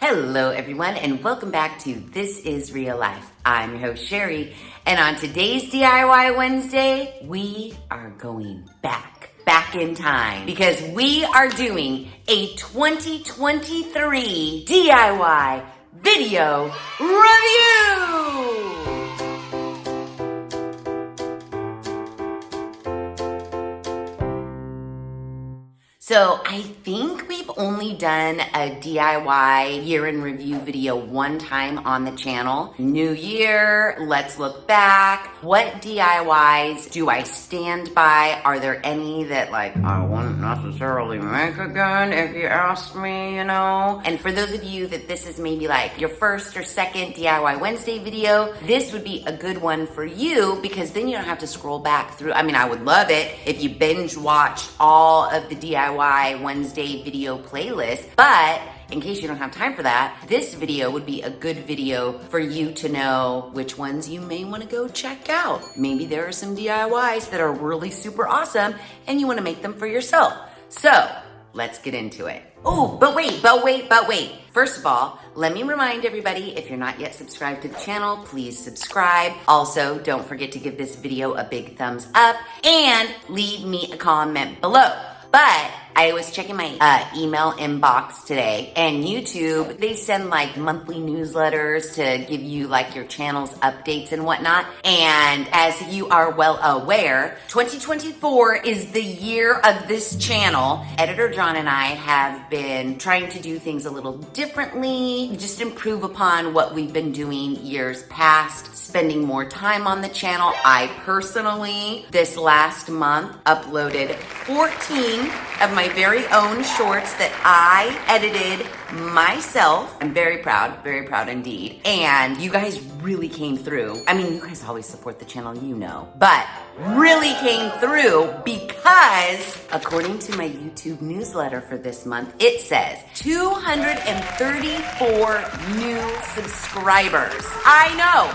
Hello everyone and welcome back to This Is Real Life. I'm your host Sheri, and on today's DIY Wednesday, we are going back in time because we are doing a 2023 DIY video review. So I think we've only done a DIY year in review video one time on the channel. New year, let's look back. What DIYs do I stand by? Are there any that I wouldn't necessarily make again if you ask me, you know? And for those of you that this is maybe your first or second DIY Wednesday video, this would be a good one for you because then you don't have to scroll back through. I mean, I would love it if you binge watched all of the DIY Wednesday video playlist, but in case you don't have time for that, this video would be a good video for you to know which ones you may want to go check out. Maybe there are some DIYs that are really super awesome and you want to make them for yourself. So let's get into it. Oh, but wait. First of all, let me remind everybody, if you're not yet subscribed to the channel, please subscribe. Also, don't forget to give this video a big thumbs up and leave me a comment below. But I was checking my email inbox today, and YouTube, they send monthly newsletters to give you your channel's updates and whatnot. And as you are well aware, 2024 is the year of this channel. Editor John and I have been trying to do things a little differently, just improve upon what we've been doing years past, spending more time on the channel. I personally, this last month, uploaded 14 of my very own shorts that I edited myself. I'm very proud indeed. And you guys really came through. I mean, you guys always support the channel, you know, but really came through because according to my YouTube newsletter for this month, it says 234 new subscribers. I know.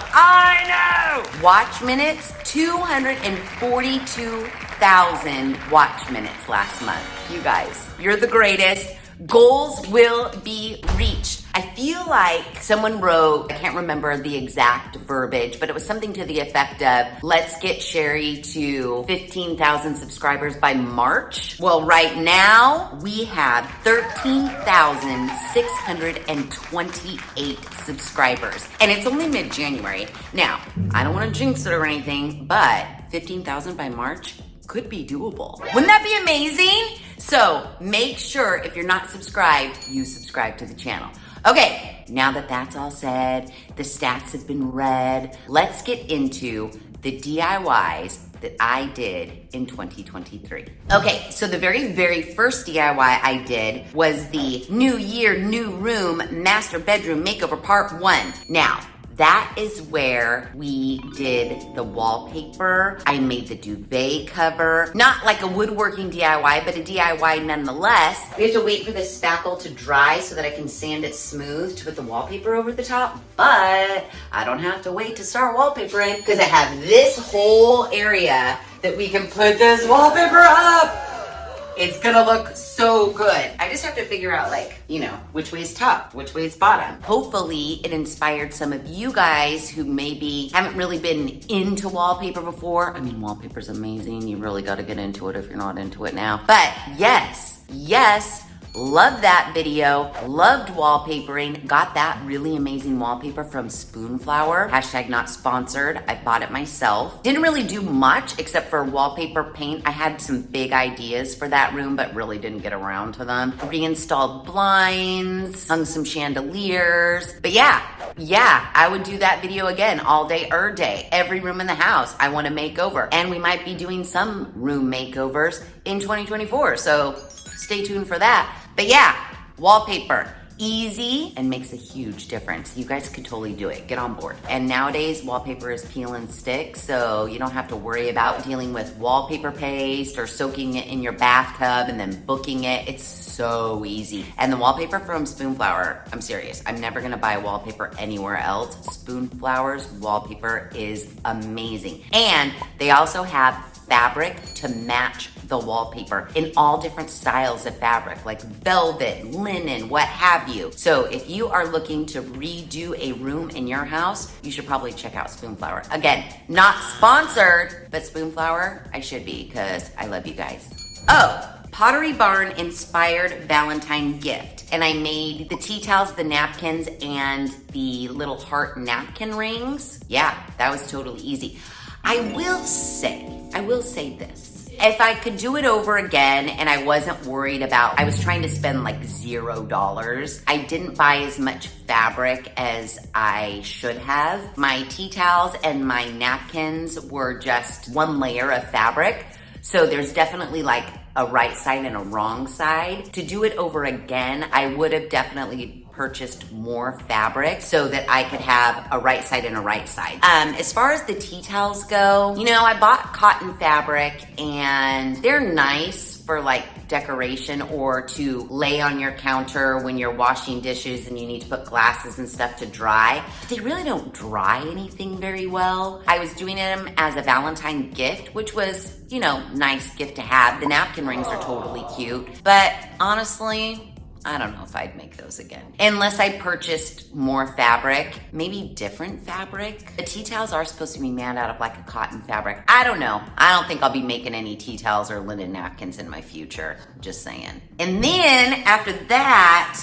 Watch minutes, 242,000 watch minutes last month. You guys, you're the greatest. Goals will be reached. I feel like someone wrote, I can't remember the exact verbiage, but it was something to the effect of, let's get Sheri to 15,000 subscribers by March. Well, right now we have 13,628 subscribers, and it's only mid-January. Now, I don't want to jinx it or anything, but 15,000 by March could be doable. Wouldn't that be amazing? So make sure if you're not subscribed, you subscribe to the channel. Okay, now that that's all said, the stats have been read, let's get into the DIYs that I did in 2023. Okay, so the very first DIY I did was the New Year, New Room Master Bedroom Makeover Part 1. Now, that is where we did the wallpaper. I made the duvet cover. Not like a woodworking DIY, but a DIY nonetheless. We have to wait for this spackle to dry so that I can sand it smooth to put the wallpaper over the top. But I don't have to wait to start wallpapering because I have this whole area that we can put this wallpaper up. It's gonna look so good. I just have to figure out which way is top, which way is bottom. Hopefully it inspired some of you guys who maybe haven't really been into wallpaper before. I mean, wallpaper's amazing. You really gotta get into it if you're not into it now. But yes, loved that video, loved wallpapering, got that really amazing wallpaper from Spoonflower, hashtag not sponsored. I bought it myself. Didn't really do much except for wallpaper paint. I had some big ideas for that room, but really didn't get around to them. Reinstalled blinds, hung some chandeliers. But yeah, I would do that video again all day, every room in the house I want to make over. And we might be doing some room makeovers in 2024, so stay tuned for that. But yeah, wallpaper, easy and makes a huge difference. You guys could totally do it. Get on board. And nowadays, wallpaper is peel and stick, so you don't have to worry about dealing with wallpaper paste or soaking it in your bathtub and then booking it. It's so easy. And the wallpaper from Spoonflower, I'm serious, I'm never gonna buy wallpaper anywhere else. Spoonflower's wallpaper is amazing. And they also have fabric to match the wallpaper in all different styles of fabric, like velvet, linen, what have you. So if you are looking to redo a room in your house, you should probably check out Spoonflower. Again, not sponsored, but Spoonflower, I should be, because I love you guys. Oh, Pottery Barn inspired Valentine gift. And I made the tea towels, the napkins, and the little heart napkin rings. Yeah, that was totally easy. I will say this. If I could do it over again and I wasn't worried about, I was trying to spend like $0. I didn't buy as much fabric as I should have. My tea towels and my napkins were just one layer of fabric. So there's definitely like a right side and a wrong side. To do it over again, I would have definitely purchased more fabric so that I could have a right side and a right side. As far as the tea towels go, you know, I bought cotton fabric and they're nice for like decoration or to lay on your counter when you're washing dishes and you need to put glasses and stuff to dry. They really don't dry anything very well. I was doing them as a Valentine gift, which was, you know, nice gift to have. The napkin rings are totally cute, but honestly, I don't know if I'd make those again. Unless I purchased more fabric, maybe different fabric. The tea towels are supposed to be made out of like a cotton fabric. I don't know. I don't think I'll be making any tea towels or linen napkins in my future. Just saying. And then after that,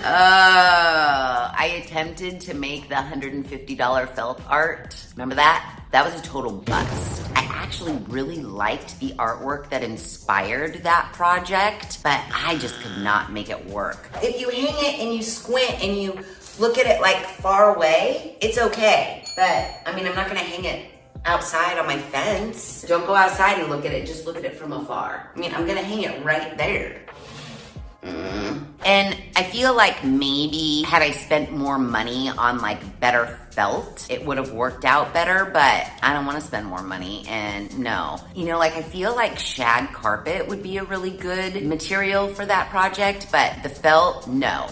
I attempted to make the $150 felt art. Remember that? That was a total bust. I actually really liked the artwork that inspired that project, but I just could not make it work. If you hang it and you squint and you look at it like far away, it's okay. But I mean, I'm not gonna hang it outside on my fence. Don't go outside and look at it, just look at it from afar. I mean, I'm gonna hang it right there. And I feel like maybe had I spent more money on like better felt, it would have worked out better, but I don't want to spend more money, and no. You know, like I feel like shag carpet would be a really good material for that project, but the felt, no.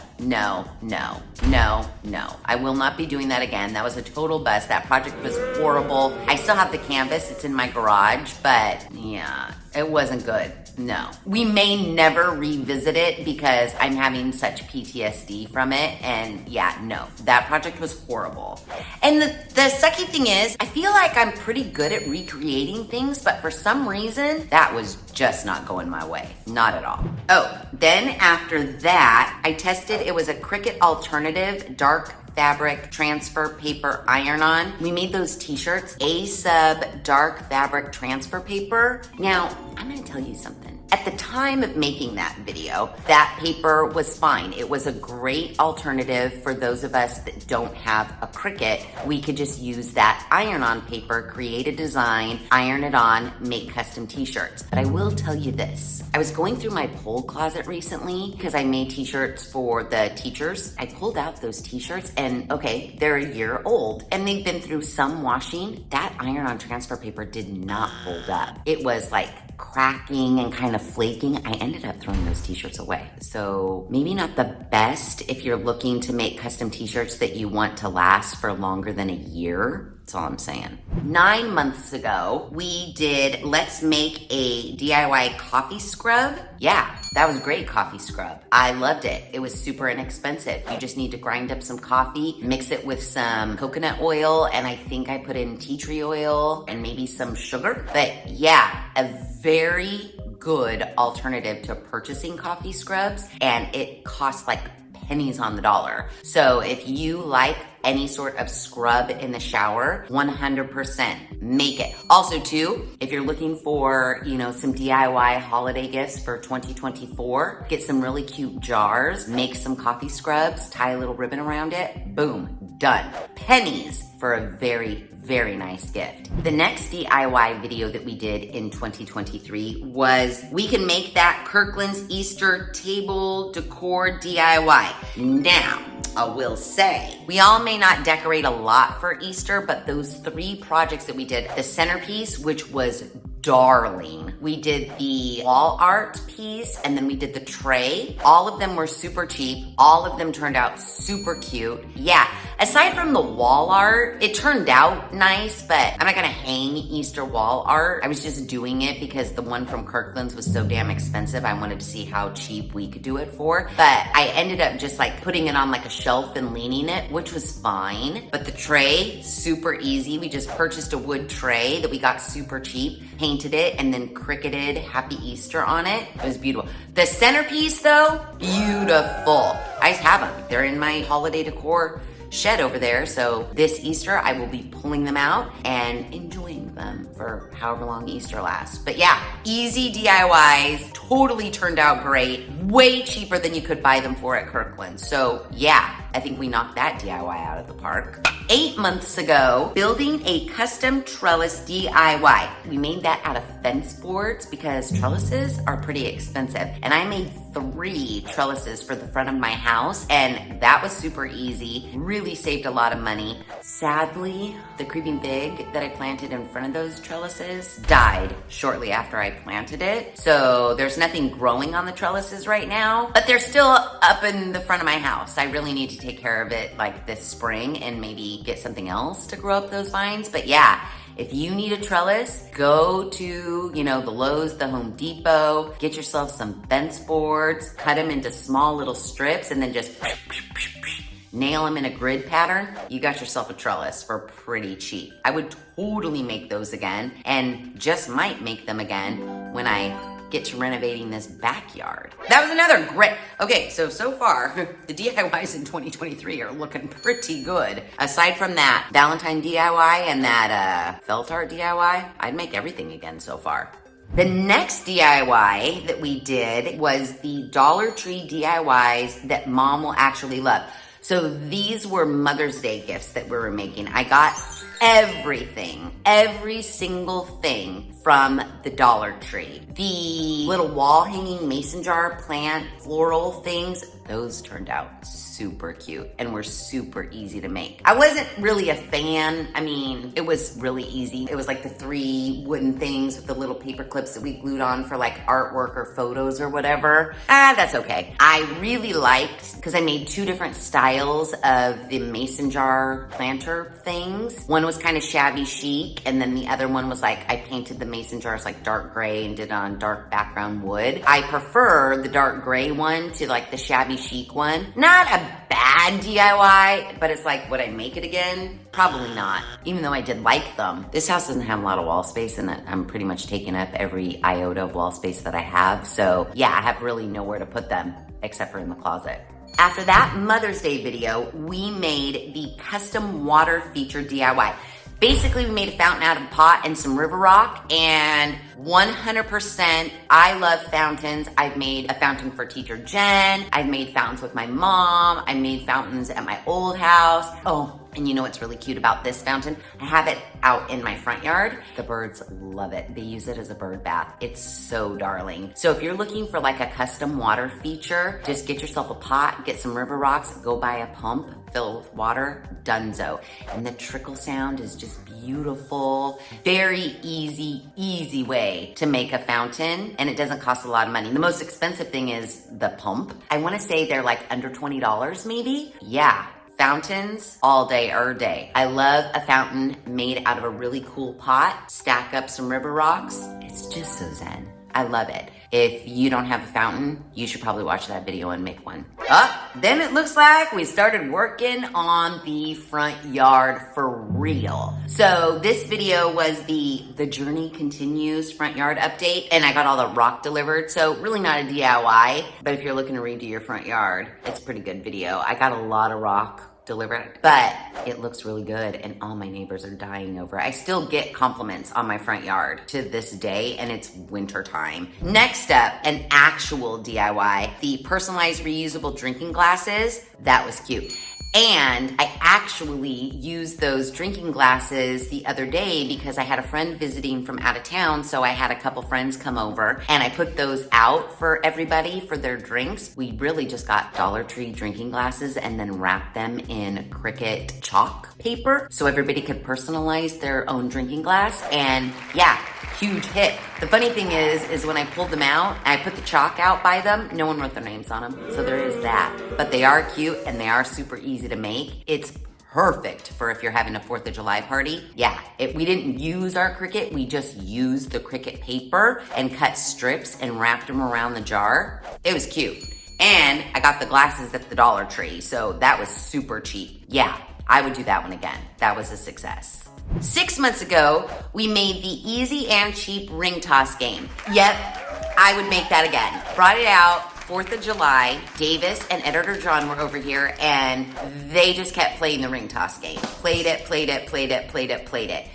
I will not be doing that again. That was a total bust. That project was horrible. I still have the canvas, it's in my garage, but yeah, it wasn't good. No. We may never revisit it because I'm having such PTSD from it, and yeah, no. That project was horrible. And the sucky thing is, I feel like I'm pretty good at recreating things, but for some reason, that was just not going my way. Not at all. Oh, then after that, I tested, it was a Cricut Alternative dark fabric transfer paper iron-on. We made those t-shirts, A-sub dark fabric transfer paper. Now, I'm gonna tell you something. At the time of making that video, that paper was fine. It was a great alternative for those of us that don't have a Cricut. We could just use that iron-on paper, create a design, iron it on, make custom t-shirts. But I will tell you this. I was going through my pole closet recently because I made t-shirts for the teachers. I pulled out those t-shirts and okay, they're a year old and they've been through some washing. That iron-on transfer paper did not hold up. It was like cracking and kind of flaking. I ended up throwing those t-shirts away. So maybe not the best if you're looking to make custom t-shirts that you want to last for longer than a year. That's all I'm saying. 9 months ago, we did Let's Make a DIY Coffee Scrub. Yeah, that was a great coffee scrub. I loved it. It was super inexpensive. You just need to grind up some coffee, mix it with some coconut oil, and I think I put in tea tree oil and maybe some sugar. But yeah, a very good alternative to purchasing coffee scrubs, and it costs like pennies on the dollar. So if you like any sort of scrub in the shower, 100% make it. Also too, if you're looking for, you know, some DIY holiday gifts for 2024, get some really cute jars, make some coffee scrubs, tie a little ribbon around it, boom, done. Pennies for a very, very nice gift. The next DIY video that we did in 2023 was we can make that Kirkland's Easter table decor DIY. Now, I will say, we all may not decorate a lot for Easter, but those 3 projects that we did, the centerpiece, which was darling. We did the wall art piece, and then we did the tray. All of them were super cheap. All of them turned out super cute. Yeah, Aside from the wall art, it turned out nice, but I'm not gonna hang Easter wall art. I was just doing it because the one from Kirkland's was so damn expensive. I wanted to see how cheap we could do it for. But I ended up just like putting it on like a shelf and leaning it, which was fine. But the tray, super easy. We just purchased a wood tray that we got super cheap, painted it, and then Cricketed Happy Easter on it. It was beautiful. The centerpiece though, beautiful. I have them. They're in my holiday decor shed over there. So this Easter, I will be pulling them out and enjoying them for however long Easter lasts. But yeah, easy DIYs, totally turned out great. Way cheaper than you could buy them for at Kirkland. So yeah, I think we knocked that DIY out of the park. 8 months ago, building a custom trellis DIY. We made that out of fence boards because trellises are pretty expensive. And I made 3 trellises for the front of my house, and that was super easy. Really saved a lot of money. Sadly, the creeping fig that I planted in front of those trellises died shortly after I planted it. So there's nothing growing on the trellises right now, but they're still up in the front of my house. I really need to take care of it like this spring and maybe get something else to grow up those vines. But yeah, if you need a trellis, go to, the Lowe's, the Home Depot, get yourself some fence boards, cut them into small little strips, and then just nail them in a grid pattern. You got yourself a trellis for pretty cheap. I would totally make those again, and just might make them again when I get to renovating this backyard. That was another great, okay, so far, the DIYs in 2023 are looking pretty good. Aside from that Valentine DIY and that felt art DIY, I'd make everything again so far. The next DIY that we did was the Dollar Tree DIYs that Mom will actually love. So these were Mother's Day gifts that we were making. I got everything, every single thing from the Dollar Tree. The little wall hanging mason jar plant floral things, those turned out super cute and were super easy to make. I wasn't really a fan. I mean, it was really easy. It was like the 3 wooden things with the little paper clips that we glued on for like artwork or photos or whatever. That's okay. I really liked, because I made 2 different styles of the mason jar planter things. One was kind of shabby chic, and then the other one was like, I painted the mason jars like dark gray and did it on dark background wood. I prefer the dark gray one to like the shabby chic one. Not a bad DIY, but it's like, would I make it again? Probably not, even though I did like them. This house doesn't have a lot of wall space, and I'm pretty much taking up every iota of wall space that I have. So yeah, I have really nowhere to put them except for in the closet. After that Mother's Day video, we made the custom water feature DIY. Basically, we made a fountain out of a pot and some river rock, and 100%, I love fountains. I've made a fountain for teacher Jen. I've made fountains with my mom. I made fountains at my old house. Oh, and you know what's really cute about this fountain? I have it out in my front yard. The birds love it. They use it as a bird bath. It's so darling. So if you're looking for like a custom water feature, just get yourself a pot, get some river rocks, go buy a pump, fill with water, donezo. And the trickle sound is just beautiful. Very easy way to make a fountain, and it doesn't cost a lot of money. The most expensive thing is the pump. I wanna say they're like under $20 maybe. Yeah. Fountains all day, day. I love a fountain made out of a really cool pot. Stack up some river rocks. It's just so zen. I love it. If you don't have a fountain, you should probably watch that video and make one. Then it looks like we started working on the front yard for real. So this video was the Journey Continues front yard update, and I got all the rock delivered. So really not a DIY, but if you're looking to redo your front yard, it's a pretty good video. I got a lot of rock delivered, but it looks really good, and all my neighbors are dying over it. I still get compliments on my front yard to this day, and it's winter time. Next up, an actual DIY, the personalized reusable drinking glasses. That was cute. And I actually used those drinking glasses the other day because I had a friend visiting from out of town, so I had a couple friends come over, and I put those out for everybody for their drinks. We really just got Dollar Tree drinking glasses and then wrapped them in Cricut chalk paper so everybody could personalize their own drinking glass, and yeah, huge hit. The funny thing is when I pulled them out, I put the chalk out by them, no one wrote their names on them, so there is that. But they are cute and they are super easy to make. It's perfect for if you're having a 4th of July party. Yeah, we didn't use our Cricut, we just used the Cricut paper and cut strips and wrapped them around the jar. It was cute. And I got the glasses at the Dollar Tree, so that was super cheap. Yeah, I would do that one again. That was a success. 6 months ago, we made the easy and cheap ring toss game. Yep, I would make that again. Brought it out, 4th of July. Davis and Editor John were over here and they just kept playing the ring toss game. Played it.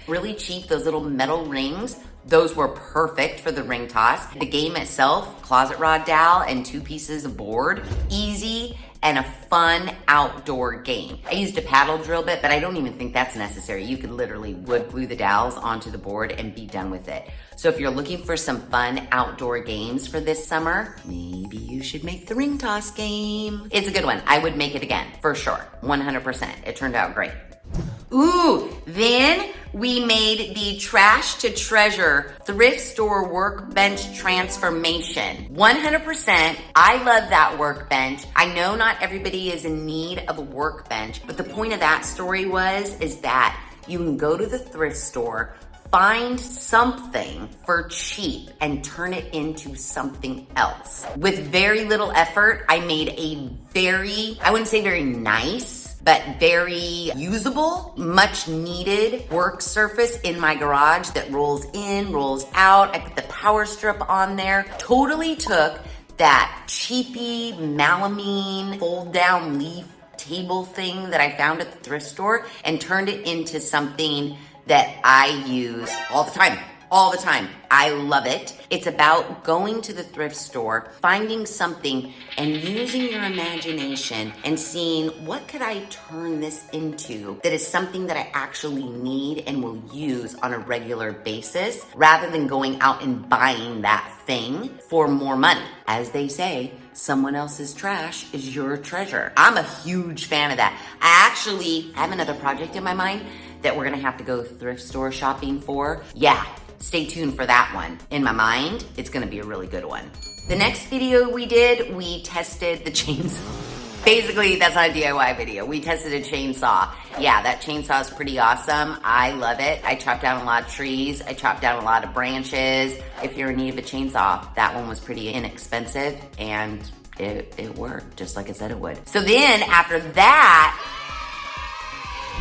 Really cheap, those little metal rings. Those were perfect for the ring toss. The game itself, closet rod dowel and 2 pieces of board. Easy and a fun outdoor game. I used a paddle drill bit, but I don't even think that's necessary. You could literally wood glue the dowels onto the board and be done with it. So if you're looking for some fun outdoor games for this summer, maybe you should make the ring toss game. It's a good one. I would make it again, for sure, 100%. It turned out great. Ooh, then we made the Trash to Treasure Thrift Store Workbench Transformation. 100%, I love that workbench. I know not everybody is in need of a workbench, but the point of that story is that you can go to the thrift store, find something for cheap and turn it into something else. With very little effort, I made a I wouldn't say very nice, but very usable, much needed work surface in my garage that rolls in, rolls out. I put the power strip on there. Totally took that cheapy melamine fold down leaf table thing that I found at the thrift store and turned it into something that I use all the time. I love it. It's about going to the thrift store, finding something and using your imagination and seeing what could I turn this into that is something that I actually need and will use on a regular basis rather than going out and buying that thing for more money. As they say, someone else's trash is your treasure. I'm a huge fan of that. I actually have another project in my mind that we're gonna have to go thrift store shopping for. Yeah, stay tuned for that one. In my mind, it's gonna be a really good one. The next video we did, we tested the chainsaw. Basically, that's not a DIY video. We tested a chainsaw. Yeah, that chainsaw is pretty awesome. I love it. I chopped down a lot of trees. I chopped down a lot of branches. If you're in need of a chainsaw, that one was pretty inexpensive and it worked just like I said it would. So then after that,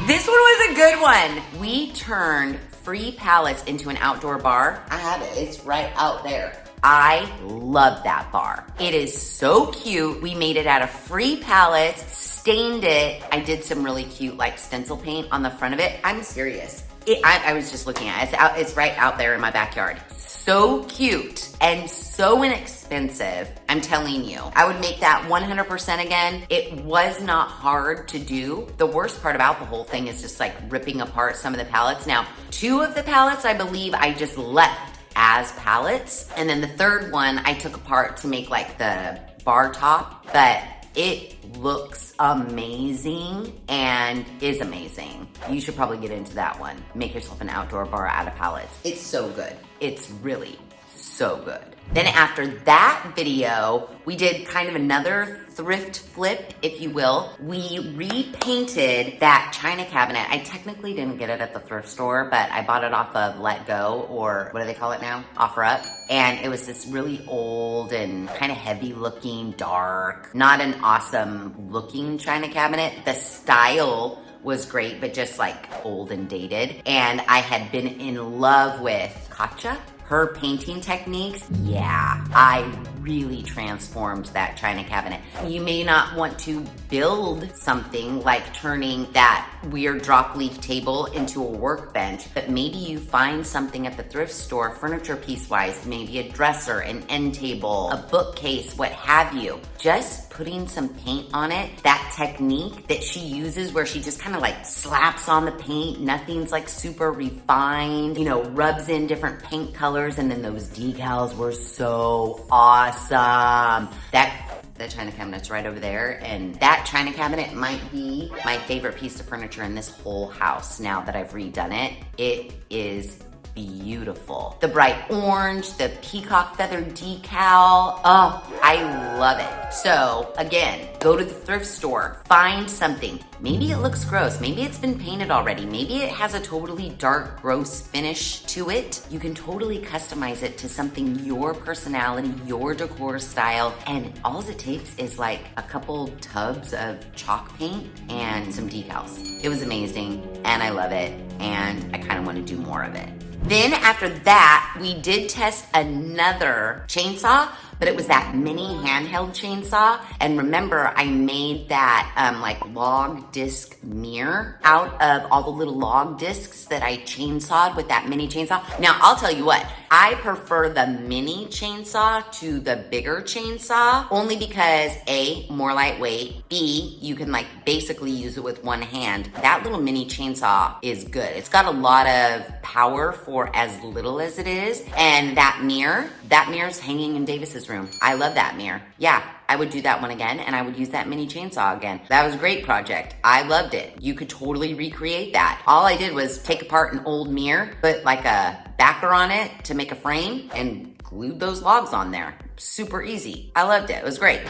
this one was a good one. We turned free pallets into an outdoor bar. I have it, it's right out there. I love that bar. It is so cute. We made it out of free pallets, stained it. I did some really cute like stencil paint on the front of it. I'm serious. I was just looking at it. It's right out there in my backyard. So cute and so inexpensive. I'm telling you, I would make that 100% again. It was not hard to do. The worst part about the whole thing is just like ripping apart some of the pallets. Now, 2 of the pallets, I believe I just left as pallets. And then the 3rd one I took apart to make like the bar top, but it looks amazing and is amazing. You should probably get into that one. Make yourself an outdoor bar out of pallets. It's so good. It's really so good. Then after that video, we did kind of another thrift flip, if you will. We repainted that china cabinet. I technically didn't get it at the thrift store, but I bought it off of Let Go, or what do they call it now? OfferUp. And it was this really old and kind of heavy looking, dark, not an awesome looking china cabinet. The style was great, but just like old and dated. And I had been in love with Katja. Her painting techniques, yeah, I really transformed that china cabinet. You may not want to build something like turning that weird drop leaf table into a workbench, but maybe you find something at the thrift store, furniture piece-wise, maybe a dresser, an end table, a bookcase, what have you. Just putting some paint on it, that technique that she uses where she just kind of like slaps on the paint, nothing's like super refined, you know, rubs in different paint colors, and then those decals were so awesome. That china cabinet's right over there, and that china cabinet might be my favorite piece of furniture in this whole house now that I've redone it. It is beautiful. The bright orange, the peacock feather decal. Oh, I love it. So again, go to the thrift store, find something. Maybe it looks gross. Maybe it's been painted already. Maybe it has a totally dark, gross finish to it. You can totally customize it to something your personality, your decor style. And all it takes is like a couple tubs of chalk paint and some decals. It was amazing and I love it. And I kind of want to do more of it. Then after that, we did test another chainsaw, but it was that mini handheld chainsaw. And remember, I made that like log disc mirror out of all the little log discs that I chainsawed with that mini chainsaw. Now, I'll tell you what, I prefer the mini chainsaw to the bigger chainsaw, only because A, more lightweight, B, you can like basically use it with one hand. That little mini chainsaw is good. It's got a lot of power for as little as it is. And that mirror's hanging in Davis's room. I love that mirror. Yeah, I would do that one again and I would use that mini chainsaw again. That was a great project. I loved it. You could totally recreate that. All I did was take apart an old mirror, put like a backer on it to make a frame and glued those logs on there. Super easy. I loved it. It was great.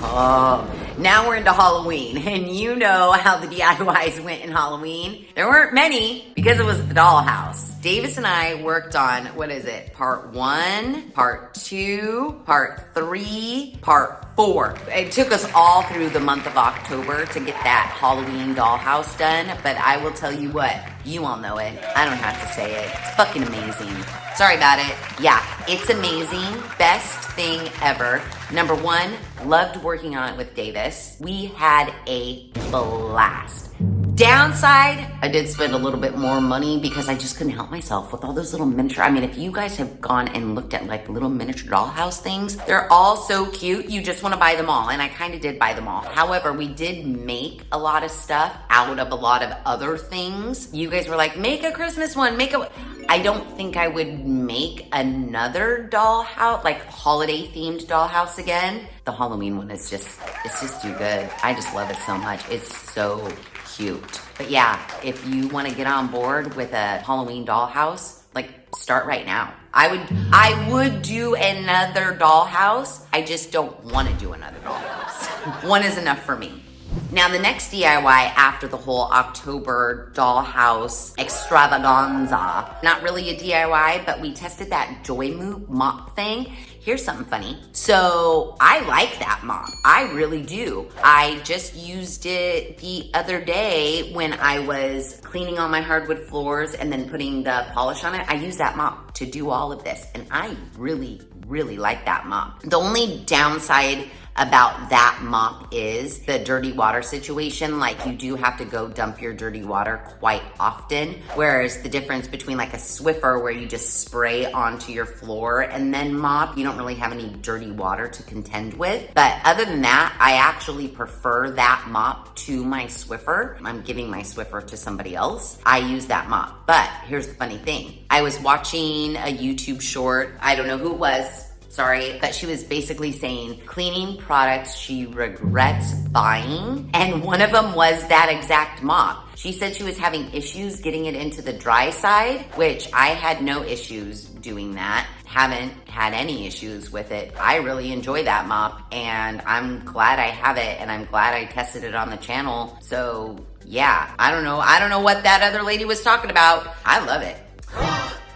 Oh, now we're into Halloween, and you know how the DIYs went in Halloween. There weren't many because it was the dollhouse. Davis and I worked on, part 1, part 2, part 3, part 4. It took us all through the month of October to get that Halloween dollhouse done, but I will tell you what, you all know it. I don't have to say it. It's fucking amazing. Sorry about it. Yeah, it's amazing. Best thing ever. Number 1, loved working on it with Davis. We had a blast. Downside, I did spend a little bit more money because I just couldn't help myself with all those little miniature. I mean, if you guys have gone and looked at like little miniature dollhouse things, they're all so cute. You just want to buy them all. And I kind of did buy them all. However, we did make a lot of stuff out of a lot of other things. You guys were like, make a Christmas one, I don't think I would make another dollhouse, like holiday themed dollhouse again. The Halloween one is just too good. I just love it so much. It's so cute. But yeah, if you want to get on board with a Halloween dollhouse, like start right now. I would do another dollhouse. I just don't want to do another dollhouse. One is enough for me. Now, the next DIY after the whole October dollhouse extravaganza, not really a DIY, but we tested that Joy Mop thing. Here's something funny. So I like that mop. I really do. I just used it the other day when I was cleaning all my hardwood floors and then putting the polish on it. I used that mop to do all of this, and I really, really like that mop. The only downside about that mop is the dirty water situation. Like, you do have to go dump your dirty water quite often. Whereas the difference between like a Swiffer where you just spray onto your floor and then mop, you don't really have any dirty water to contend with. But other than that, I actually prefer that mop to my Swiffer. I'm giving my Swiffer to somebody else. I use that mop. But here's the funny thing. I was watching a YouTube short. I don't know who it was. Sorry, but she was basically saying cleaning products she regrets buying, and one of them was that exact mop. She said she was having issues getting it into the dry side, which I had no issues doing that. Haven't had any issues with it. I really enjoy that mop, and I'm glad I have it, and I'm glad I tested it on the channel. So yeah, I don't know what that other lady was talking about. I love it.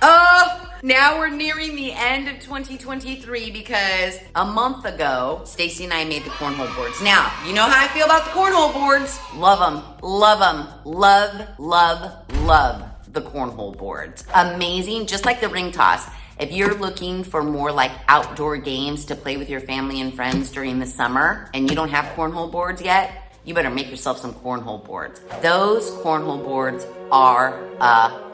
Oh! Now we're nearing the end of 2023 because a month ago, Stacy and I made the cornhole boards. Now, you know how I feel about the cornhole boards. Love them, love them, love, love, love the cornhole boards. Amazing, just like the ring toss. If you're looking for more like outdoor games to play with your family and friends during the summer and you don't have cornhole boards yet, you better make yourself some cornhole boards. Those cornhole boards are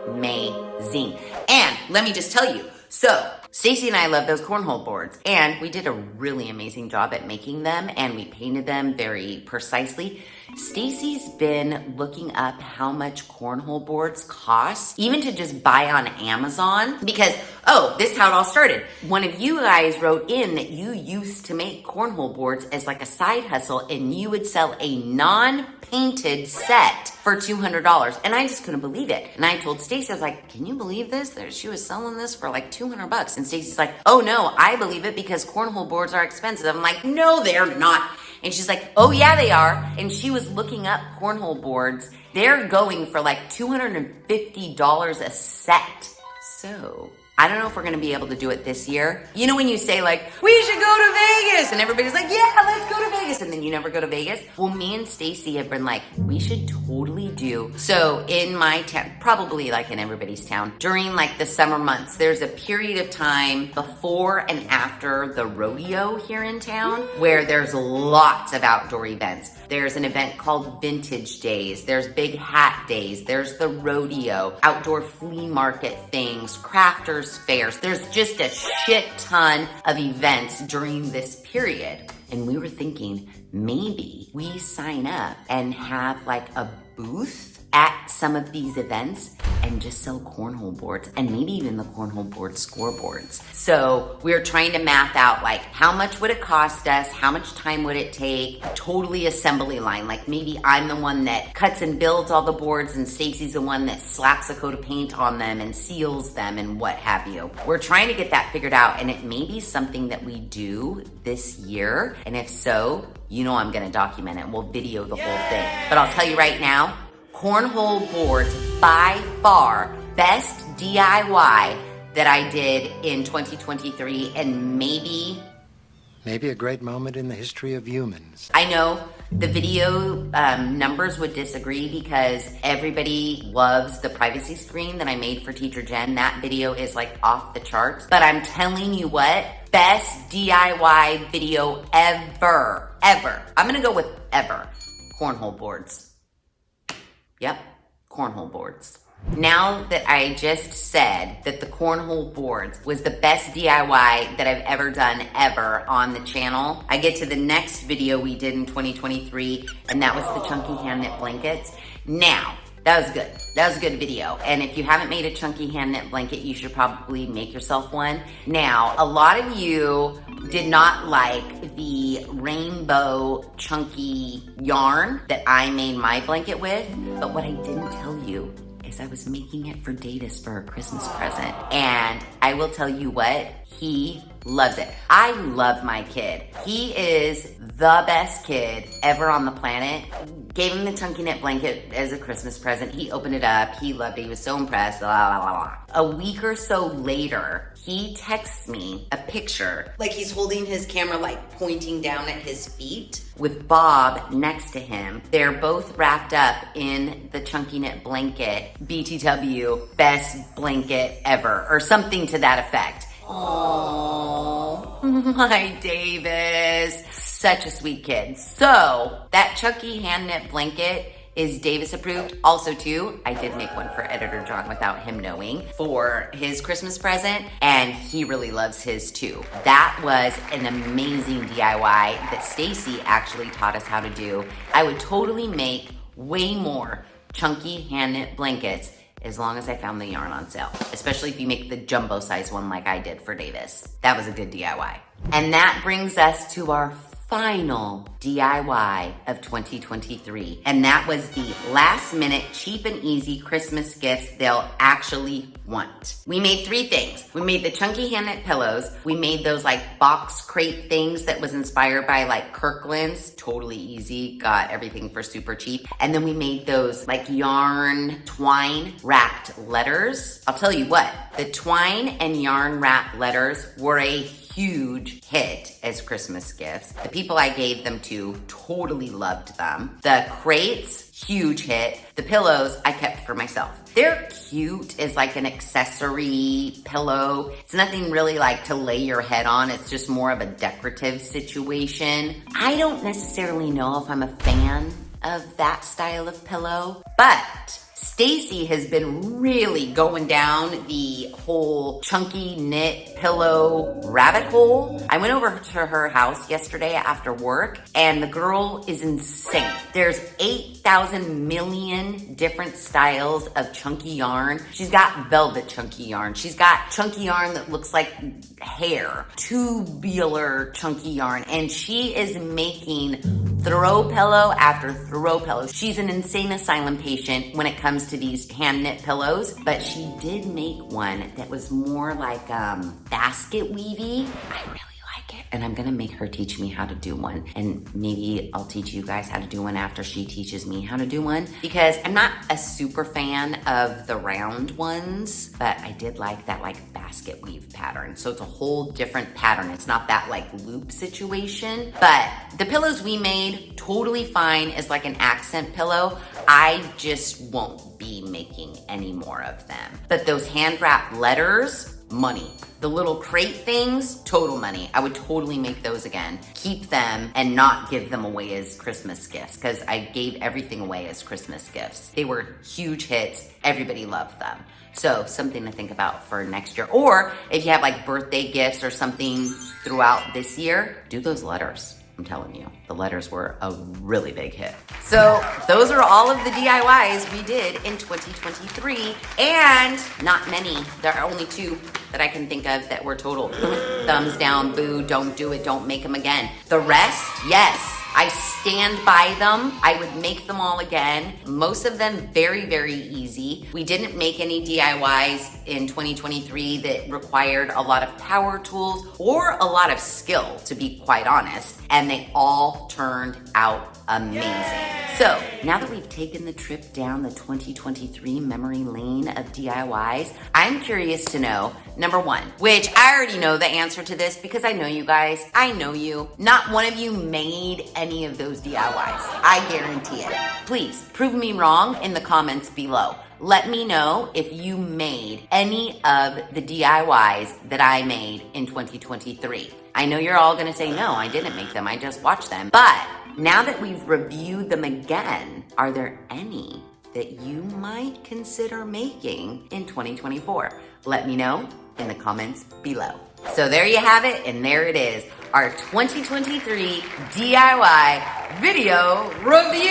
amazing. And let me just tell you, so Stacy and I love those cornhole boards, and we did a really amazing job at making them, and we painted them very precisely. Stacy's been looking up how much cornhole boards cost, even to just buy on Amazon, because, oh, this is how it all started. One of you guys wrote in that you used to make cornhole boards as like a side hustle, and you would sell a non-painted set for $200. And I just couldn't believe it. And I told Stacy, I was like, can you believe this? She was selling this for like $200. And Stacy's like, oh no, I believe it because cornhole boards are expensive. I'm like, no, they're not. And she's like, oh yeah, they are. And she was looking up cornhole boards. They're going for like $250 a set. So I don't know if we're gonna be able to do it this year. You know when you say like, we should go to Vegas, and everybody's like, yeah, let's go to Vegas, and then you never go to Vegas? Well, me and Stacy have been like, we should totally do. So in my town, probably like in everybody's town, during like the summer months, there's a period of time before and after the rodeo here in town where there's lots of outdoor events. There's an event called Vintage Days. There's Big Hat Days. There's the rodeo, outdoor flea market things, crafters fairs. There's just a shit ton of events during this period. And we were thinking maybe we sign up and have like a booth at some of these events and just sell cornhole boards, and maybe even the cornhole board scoreboards. So we're trying to math out like how much would it cost us, how much time would it take, totally assembly line. Like maybe I'm the one that cuts and builds all the boards and Stacy's the one that slaps a coat of paint on them and seals them and what have you. We're trying to get that figured out, and it may be something that we do this year. And if so, you know I'm gonna document it. We'll video the whole thing. But I'll tell you right now, cornhole boards, by far, best DIY that I did in 2023, and maybe a great moment in the history of humans. I know the video numbers would disagree because everybody loves the privacy screen that I made for Teacher Jen. That video is like off the charts. But I'm telling you what, best DIY video ever. I'm gonna go with ever. Cornhole boards. Yep, cornhole boards. Now that I just said that the cornhole boards was the best DIY that I've ever done ever on the channel, I get to the next video we did in 2023, and that was the chunky hand knit blankets. Now, that was good. That was a good video. And if you haven't made a chunky hand knit blanket, you should probably make yourself one. Now, a lot of you did not like the rainbow chunky yarn that I made my blanket with, but what I didn't tell you is I was making it for Davis for her Christmas present. And I will tell you what, he loves it. I love my kid. He is the best kid ever on the planet. Gave him the chunky knit blanket as a Christmas present. He opened it up. He loved it. He was so impressed. Blah, blah, blah, blah. A week or so later, he texts me a picture. Like he's holding his camera like pointing down at his feet with Bob next to him. They're both wrapped up in the chunky knit blanket. BTW, best blanket ever, or something to that effect. Oh, my Davis. Such a sweet kid. So that chunky hand knit blanket is Davis approved. Also too, I did make one for Editor John without him knowing for his Christmas present, and he really loves his too. That was an amazing DIY that Stacy actually taught us how to do. I would totally make way more chunky hand knit blankets as long as I found the yarn on sale, especially if you make the jumbo size one like I did for Davis. That was a good DIY. And that brings us to our final DIY of 2023. And that was the last minute, cheap and easy Christmas gifts they'll actually want. We made 3 things. We made the chunky hand knit pillows. We made those like box crate things that was inspired by like Kirkland's. Totally easy. Got everything for super cheap. And then we made those like yarn twine wrapped letters. I'll tell you what, the twine and yarn wrapped letters were a huge hit as Christmas gifts. The people I gave them to totally loved them. The crates, huge hit. The pillows I kept for myself. They're cute as like an accessory pillow. It's nothing really like to lay your head on. It's just more of a decorative situation. I don't necessarily know if I'm a fan of that style of pillow, but Stacy has been really going down the whole chunky knit pillow rabbit hole. I went over to her house yesterday after work, and the girl is insane. There's 8,000 million different styles of chunky yarn. She's got velvet chunky yarn. She's got chunky yarn that looks like hair, tubular chunky yarn, and she is making throw pillow after throw pillow. She's an insane asylum patient when it comes to these hand knit pillows, but she did make one that was more like basket weavy. I really like it, and I'm gonna make her teach me how to do one, and maybe I'll teach you guys how to do one after she teaches me how to do one, because I'm not a super fan of the round ones, but I did like that like basket weave pattern. So it's a whole different pattern. It's not that like loop situation, but the pillows we made, totally fine as like an accent pillow. I just won't be making any more of them. But those hand wrapped letters, money. The little crate things, total money. I would totally make those again. Keep them and not give them away as Christmas gifts, because I gave everything away as Christmas gifts. They were huge hits. Everybody loved them. So something to think about for next year. Or if you have like birthday gifts or something throughout this year, do those letters. I'm telling you, the letters were a really big hit. So those are all of the DIYs we did in 2023, and not many. There are only 2 that I can think of that were total thumbs down, boo, don't do it, don't make them again. The rest, yes, I stand by them. I would make them all again. Most of them very, very easy. We didn't make any DIYs in 2023 that required a lot of power tools or a lot of skill, to be quite honest, and they all turned out amazing. So now that we've taken the trip down the 2023 memory lane of DIYs, I'm curious to know, number 1, which I already know the answer to this because I know you guys, I know you. Not one of you made any of those DIYs. I guarantee it. Please prove me wrong in the comments below. Let me know if you made any of the DIYs that I made in 2023. I know you're all gonna say, no, I didn't make them, I just watched them. But now that we've reviewed them again, are there any that you might consider making in 2024? Let me know in the comments below. So there you have it, and there it is, our 2023 DIY video review.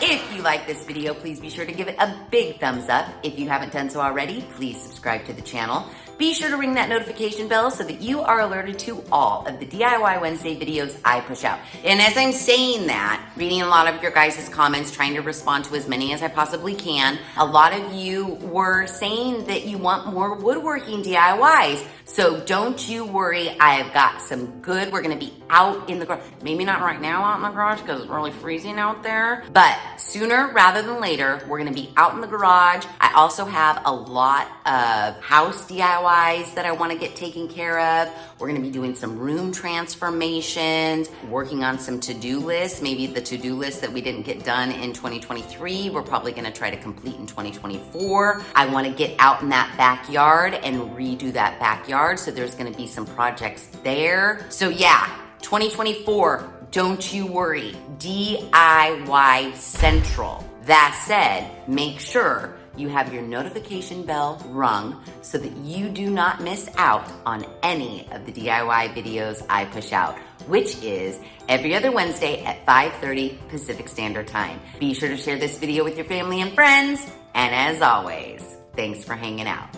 If you like this video, please be sure to give it a big thumbs up. If you haven't done so already, please subscribe to the channel. Be sure to ring that notification bell so that you are alerted to all of the DIY Wednesday videos I push out. And as I'm saying that, reading a lot of your guys' comments, trying to respond to as many as I possibly can, a lot of you were saying that you want more woodworking DIYs. So don't you worry, I have got some good, we're gonna be out in the garage. Maybe not right now out in the garage because it's really freezing out there, but sooner rather than later, we're gonna be out in the garage. I also have a lot of house DIYs that I wanna get taken care of. We're gonna be doing some room transformations, working on some to-do lists, maybe the to-do list that we didn't get done in 2023, we're probably gonna try to complete in 2024. I wanna get out in that backyard and redo that backyard, so there's gonna be some projects there. So yeah, 2024, don't you worry, DIY Central. That said, make sure you have your notification bell rung so that you do not miss out on any of the DIY videos I push out, which is every other Wednesday at 5:30 Pacific Standard Time. Be sure to share this video with your family and friends, and as always, thanks for hanging out.